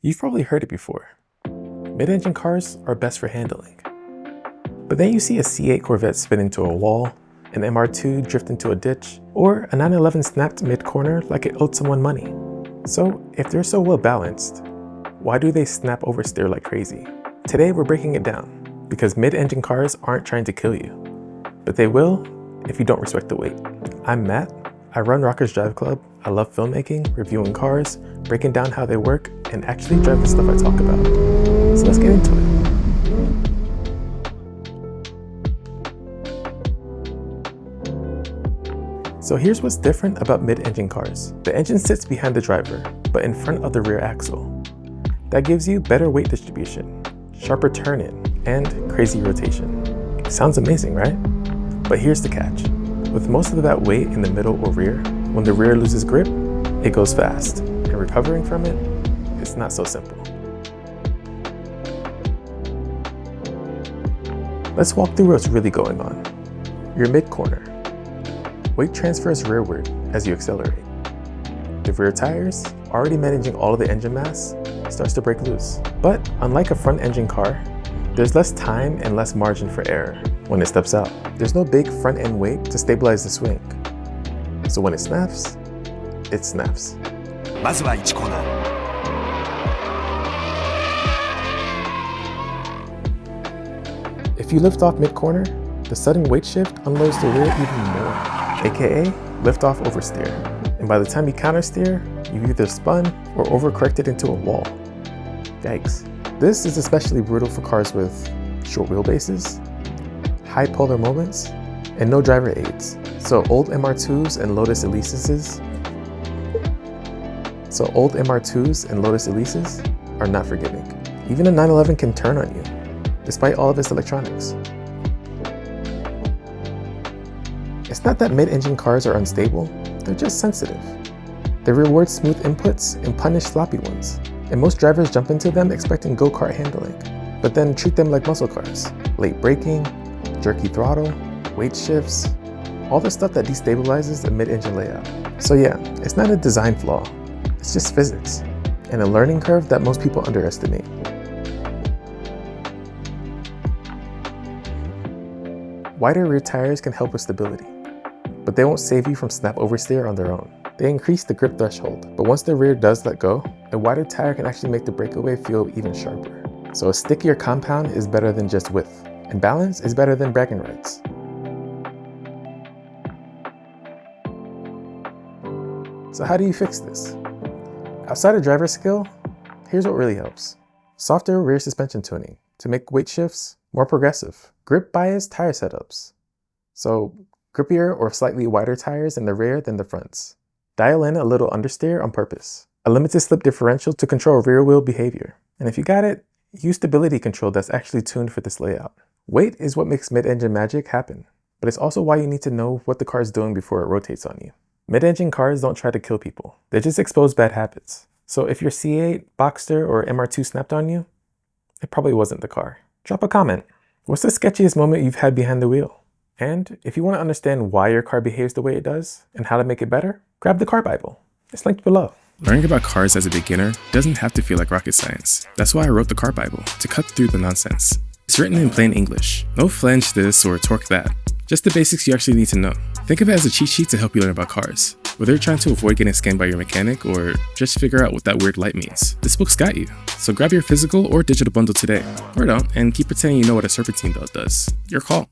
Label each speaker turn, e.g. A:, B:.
A: You've probably heard it before. Mid-engine cars are best for handling. But then you see a C8 Corvette spin into a wall, an MR2 drift into a ditch, or a 911 snapped mid-corner like it owed someone money. So if they're so well balanced, why do they snap oversteer like crazy? Today we're breaking it down, because mid-engine cars aren't trying to kill you, but they will if you don't respect the weight. I'm Matt, I run ROKR's Drive Club. I love filmmaking, reviewing cars, breaking down how they work, and actually drive the stuff I talk about. So let's get into it. So here's what's different about mid-engine cars. The engine sits behind the driver, but in front of the rear axle. That gives you better weight distribution, sharper turn-in, and crazy rotation. Sounds amazing, right? But here's the catch. With most of that weight in the middle or rear, when the rear loses grip, it goes fast, and recovering from it, it's not so simple. Let's walk through what's really going on. Your mid-corner. Weight transfers rearward as you accelerate. The rear tires, already managing all of the engine mass, starts to break loose. But unlike a front-engine car, there's less time and less margin for error when it steps out. There's no big front-end weight to stabilize the swing. So when it snaps, it snaps. まずは1コーナー. If you lift off mid-corner, the sudden weight shift unloads the rear even more, aka lift off oversteer. And by the time you countersteer, you've either spun or overcorrected into a wall. Yikes. This is especially brutal for cars with short wheelbases, high polar moments, and no driver aids. So old MR2s and Lotus Elises are not forgiving. Even a 911 can turn on you, despite all of its electronics. It's not that mid-engine cars are unstable, they're just sensitive. They reward smooth inputs and punish sloppy ones, and most drivers jump into them expecting go-kart handling, but then treat them like muscle cars. Late braking, jerky throttle, weight shifts, all the stuff that destabilizes a mid-engine layout. So yeah, it's not a design flaw, it's just physics, and a learning curve that most people underestimate. Wider rear tires can help with stability, but they won't save you from snap oversteer on their own. They increase the grip threshold, but once the rear does let go, a wider tire can actually make the breakaway feel even sharper. So a stickier compound is better than just width, and balance is better than bragging rights. So how do you fix this? Outside of driver skill, here's what really helps. Softer rear suspension tuning to make weight shifts more progressive. Grip bias tire setups. So grippier or slightly wider tires in the rear than the fronts. Dial in a little understeer on purpose. A limited slip differential to control rear wheel behavior. And if you got it, use stability control that's actually tuned for this layout. Weight is what makes mid-engine magic happen, but it's also why you need to know what the car is doing before it rotates on you. Mid-engine cars don't try to kill people. They just expose bad habits. So if your C8, Boxster, or MR2 snapped on you, it probably wasn't the car. Drop a comment. What's the sketchiest moment you've had behind the wheel? And if you want to understand why your car behaves the way it does and how to make it better, grab the Car Bible. It's linked below.
B: Learning about cars as a beginner doesn't have to feel like rocket science. That's why I wrote the Car Bible, to cut through the nonsense. It's written in plain English. No flange this or torque that. Just the basics you actually need to know. Think of it as a cheat sheet to help you learn about cars. Whether you're trying to avoid getting scammed by your mechanic or just figure out what that weird light means, this book's got you. So grab your physical or digital bundle today. Or don't, and keep pretending you know what a serpentine belt does. Your call.